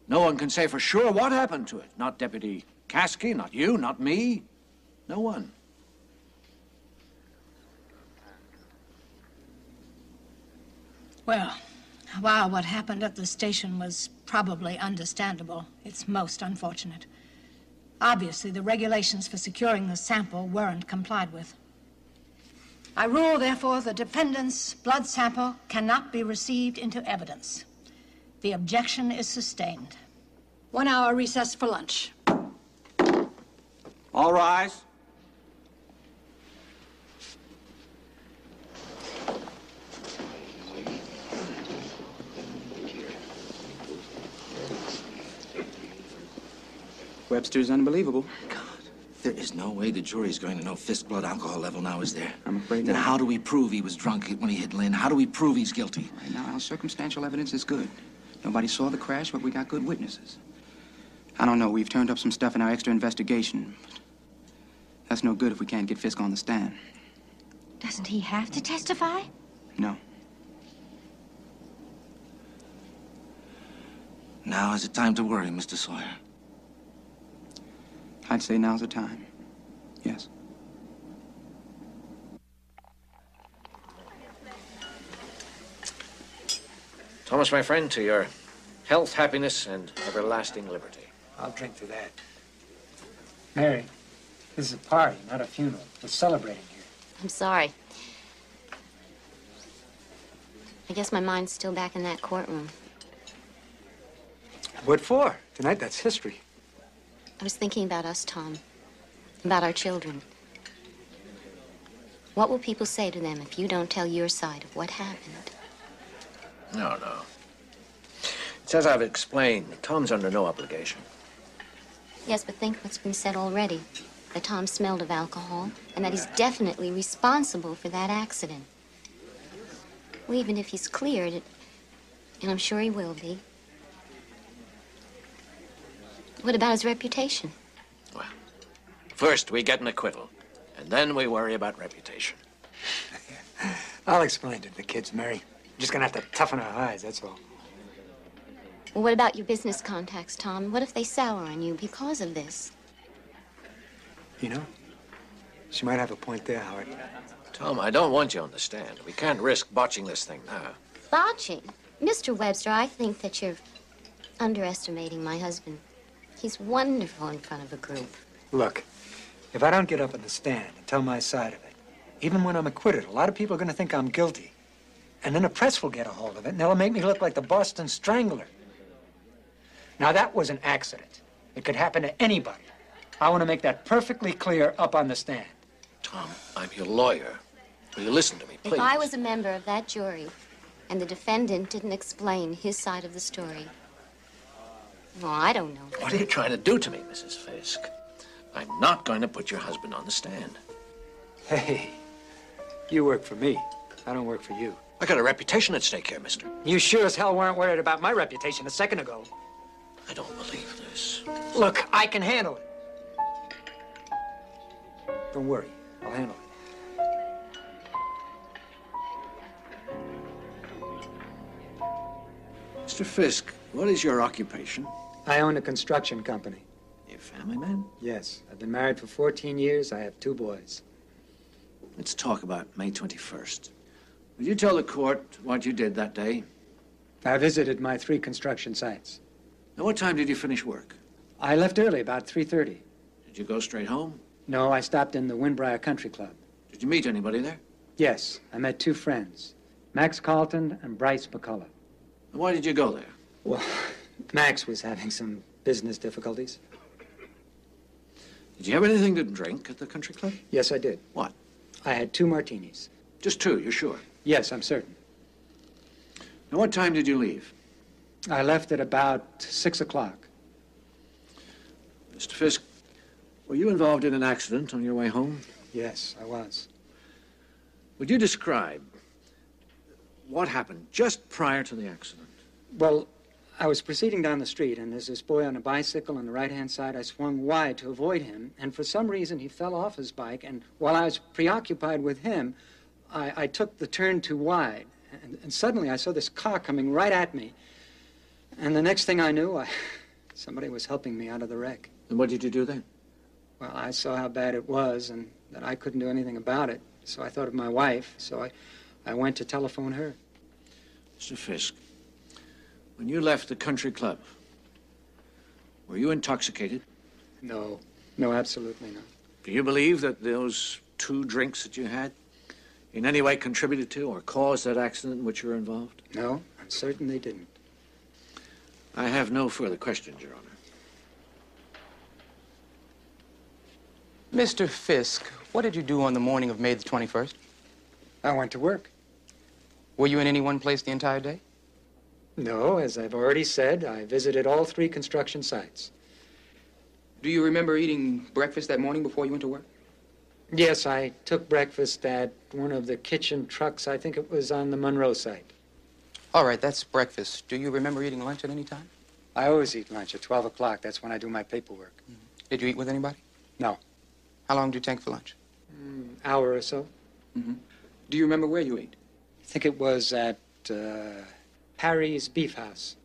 No one can say for sure what happened to it. Not Deputy Caskey, not you, not me. No one. Well, while what happened at the station was probably understandable, it's most unfortunate. Obviously, the regulations for securing the sample weren't complied with. I rule, therefore, the defendant's blood sample cannot be received into evidence. The objection is sustained. 1 hour recess for lunch. All rise. Webster's unbelievable. God, there is no way the jury's going to know Fisk's blood alcohol level now, is there? I'm afraid Then not. how do we prove he was drunk when he hit Lynn? How do we prove he's guilty? Right now, our circumstantial evidence is good. Nobody saw the crash, but we got good witnesses. I don't know. We've turned up some stuff in our extra investigation. But that's no good if we can't get Fisk on the stand. Doesn't he have to testify? No. Now is the time to worry, Mr. Sawyer. I'd say now's the time. Yes. Thomas, my friend, to your health, happiness, and everlasting liberty. I'll drink to that. Mary, this is a party, not a funeral. We're celebrating here. I'm sorry. I guess my mind's still back in that courtroom. What for? Tonight, that's history. I was thinking about us, Tom. About our children. What will people say to them if you don't tell your side of what happened? No. It's as I've explained, Tom's under no obligation. Yes, but think what's been said already. That Tom smelled of alcohol, and that he's definitely responsible for that accident. Well, even if he's cleared, and I'm sure he will be, what about his reputation? Well, first we get an acquittal, and then we worry about reputation. I'll explain to the kids, Mary. We're just gonna have to toughen our hides, that's all. Well, what about your business contacts, Tom? What if they sour on you because of this? You know, she might have a point there, Howard. Tom, I don't want you on the stand. We can't risk botching this thing now. Botching? Mr. Webster, I think that you're underestimating my husband. He's wonderful in front of a group. Look, if I don't get up on the stand and tell my side of it, even when I'm acquitted, a lot of people are gonna think I'm guilty. And then the press will get a hold of it, and they'll make me look like the Boston Strangler. Now, that was an accident. It could happen to anybody. I want to make that perfectly clear up on the stand. Tom, I'm your lawyer. Will you listen to me, please? If I was a member of that jury and the defendant didn't explain his side of the story, well, I don't know. What are you trying to do to me, Mrs. Fisk? I'm not going to put your husband on the stand. Hey, you work for me. I don't work for you. I got a reputation at stake here, mister. You sure as hell weren't worried about my reputation a second ago. I don't believe this. Look, I can handle it. Don't worry, I'll handle it. Mr. Fisk, what is your occupation? I own a construction company. You a family man? Yes, I've been married for 14 years. I have 2 boys. Let's talk about May 21st. Will you tell the court what you did that day? I visited my 3 construction sites. Now, what time did you finish work? I left early, about 3:30. Did you go straight home? No, I stopped in the Windbriar Country Club. Did you meet anybody there? Yes, I met 2 friends, Max Carlton and Bryce McCullough. And why did you go there? Well, Max was having some business difficulties. Did you have anything to drink at the country club? Yes, I did. What? I had 2 martinis. Just 2, you're sure? Yes, I'm certain. Now, what time did you leave? I left at about 6 o'clock. Mr. Fisk, were you involved in an accident on your way home? Yes, I was. Would you describe what happened just prior to the accident? Well, I was proceeding down the street, and there's this boy on a bicycle on the right-hand side. I swung wide to avoid him, and for some reason he fell off his bike, and while I was preoccupied with him, I took the turn too wide, and suddenly I saw this car coming right at me. And the next thing I knew, somebody was helping me out of the wreck. And what did you do then? Well, I saw how bad it was and that I couldn't do anything about it. So I thought of my wife, so I went to telephone her. Mr. Fisk, when you left the country club, were you intoxicated? No, absolutely not. Do you believe that those 2 drinks that you had in any way contributed to or caused that accident in which you were involved? No, I'm certain they didn't. I have no further questions, Your Honor. Mr. Fisk, what did you do on the morning of May the 21st? I went to work. Were you in any one place the entire day? No, as I've already said, I visited all 3 construction sites. Do you remember eating breakfast that morning before you went to work? Yes, I took breakfast at one of the kitchen trucks. I think it was on the Monroe site. All right, that's breakfast. Do you remember eating lunch at any time? I always eat lunch at 12 o'clock. That's when I do my paperwork. Did you eat with anybody? No. How long did you take for lunch? Hour or so. Do you remember where you ate? I think it was at Harry's Beef House.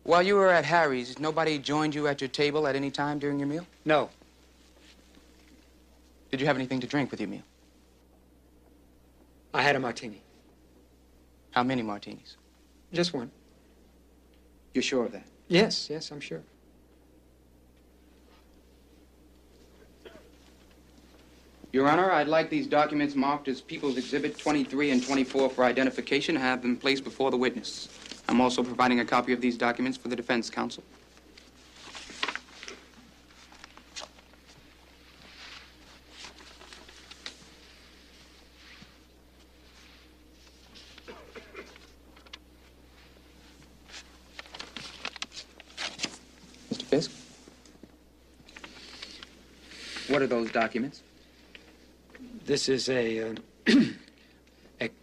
While you were at Harry's, nobody joined you at your table at any time during your meal? No. Did you have anything to drink with your meal? I had a martini. How many martinis? Just one. You're sure of that? Yes, I'm sure. Your Honor, I'd like these documents marked as People's Exhibit 23 and 24 for identification and have them placed before the witness. I'm also providing a copy of these documents for the defense counsel. Mr. Fisk? What are those documents? This is a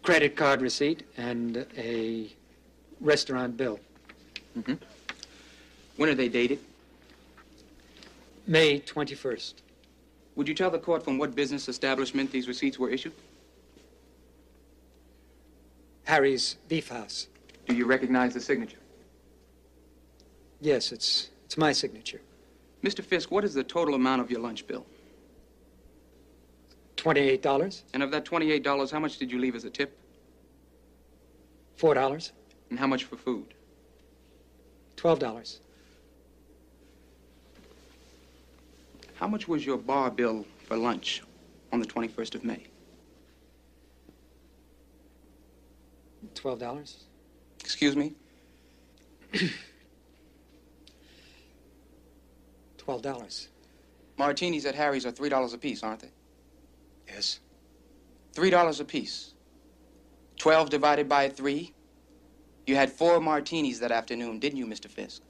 credit card receipt and a restaurant bill. When are they dated? May 21st. Would you tell the court from what business establishment these receipts were issued? Harry's Beef House. Do you recognize the signature? Yes, it's my signature. Mr. Fisk, what is the total amount of your lunch bill? $28. And of that $28, how much did you leave as a tip? $4. And how much for food? $12. How much was your bar bill for lunch on the 21st of May? $12. Excuse me? $12. Martinis at Harry's are $3 apiece, aren't they? Yes. $3 apiece. 12 divided by 3. You had 4 martinis that afternoon, didn't you, Mr. Fisk?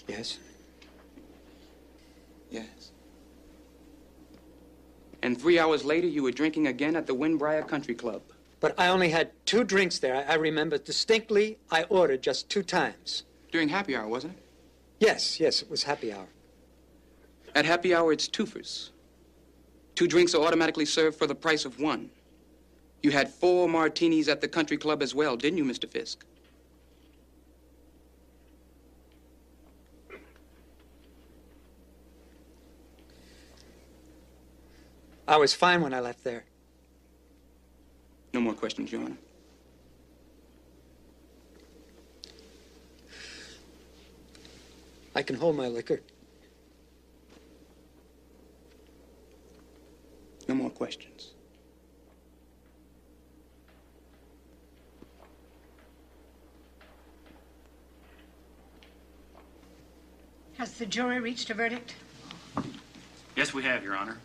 Yes. Yes. And 3 hours later, you were drinking again at the Windbriar Country Club. But I only had 2 drinks there. I remember distinctly I ordered just 2 times. During happy hour, wasn't it? Yes, it was happy hour. At happy hour, it's twofers. 2 drinks are automatically served for the price of 1. You had 4 martinis at the country club as well, didn't you, Mr. Fisk? I was fine when I left there. No more questions, Your Honor. I can hold my liquor. No more questions. Has the jury reached a verdict? Yes, we have, Your Honor.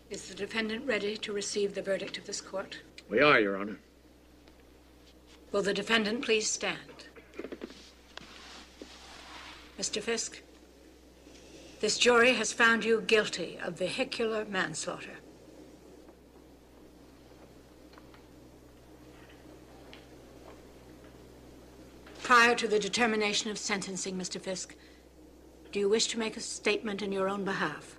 Is the defendant ready to receive the verdict of this court? We are, Your Honor. Will the defendant please stand? Mr. Fisk, this jury has found you guilty of vehicular manslaughter. Prior to the determination of sentencing, Mr. Fisk, do you wish to make a statement in your own behalf?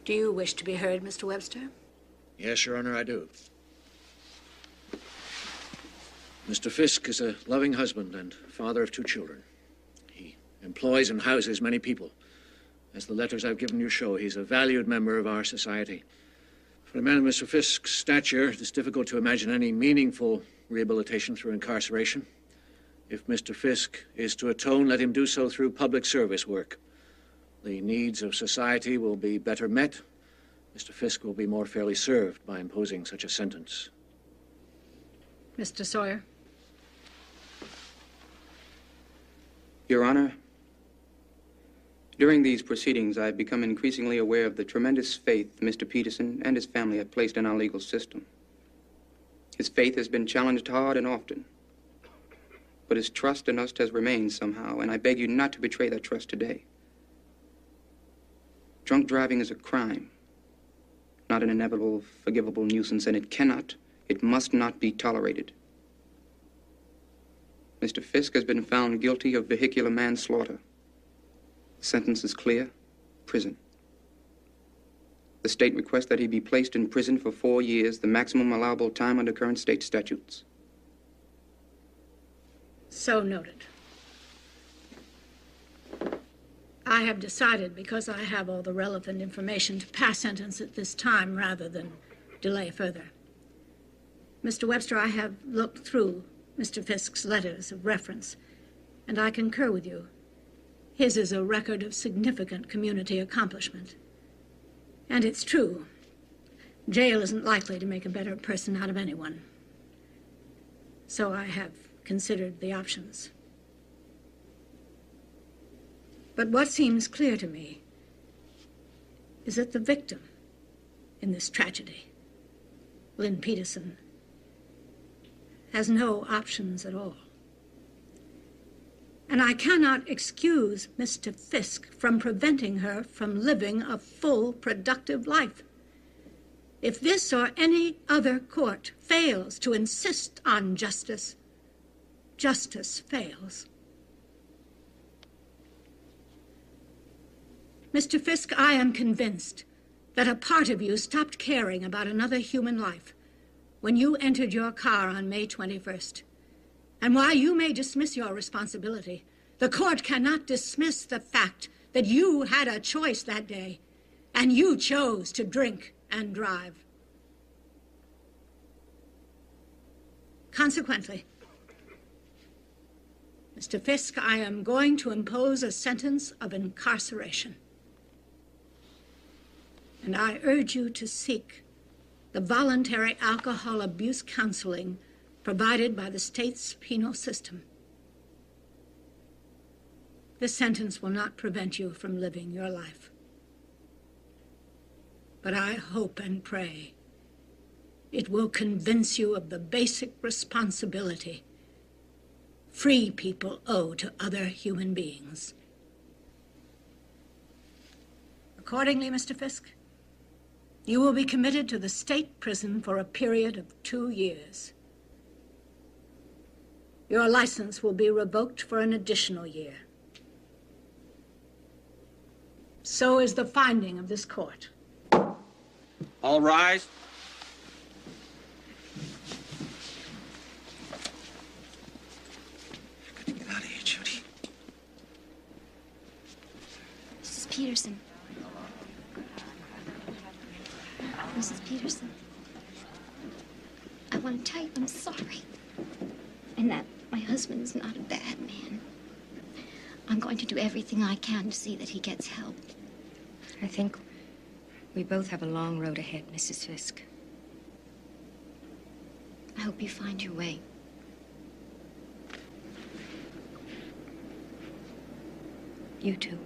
Do you wish to be heard, Mr. Webster? Yes, Your Honor, I do. Mr. Fisk is a loving husband and father of 2 children. He employs and houses many people. As the letters I've given you show, he's a valued member of our society. For a man of Mr. Fisk's stature, it is difficult to imagine any meaningful rehabilitation through incarceration. If Mr. Fisk is to atone, let him do so through public service work. The needs of society will be better met. Mr. Fisk will be more fairly served by imposing such a sentence. Mr. Sawyer? Your Honor, during these proceedings, I've become increasingly aware of the tremendous faith Mr. Peterson and his family have placed in our legal system. His faith has been challenged hard and often, but his trust in us has remained somehow, and I beg you not to betray that trust today. Drunk driving is a crime, not an inevitable, forgivable nuisance, and it must not be tolerated. Mr. Fisk has been found guilty of vehicular manslaughter. The sentence is clear: prison. The state requests that he be placed in prison for 4 years, the maximum allowable time under current state statutes. So noted. I have decided, because I have all the relevant information, to pass sentence at this time rather than delay further. Mr. Webster, I have looked through Mr. Fisk's letters of reference, and I concur with you. His is a record of significant community accomplishment. And it's true, jail isn't likely to make a better person out of anyone. So I have considered the options. But what seems clear to me is that the victim in this tragedy, Lynn Peterson, has no options at all. And I cannot excuse Mr. Fisk from preventing her from living a full, productive life. If this or any other court fails to insist on justice, justice fails. Mr. Fisk, I am convinced that a part of you stopped caring about another human life when you entered your car on May 21st. And while you may dismiss your responsibility, the court cannot dismiss the fact that you had a choice that day, and you chose to drink and drive. Consequently, Mr. Fisk, I am going to impose a sentence of incarceration. And I urge you to seek the voluntary alcohol abuse counseling provided by the state's penal system. This sentence will not prevent you from living your life. But I hope and pray it will convince you of the basic responsibility free people owe to other human beings. Accordingly, Mr. Fisk, you will be committed to the state prison for a period of 2 years. Your license will be revoked for an additional year. So is the finding of this court. All rise. Got to get out of here, Judy. Mrs. Peterson. Mrs. Peterson. I want to tell you I'm sorry. And that my husband's not a bad man. I'm going to do everything I can to see that he gets help. I think we both have a long road ahead, Mrs. Fisk. I hope you find your way. You too.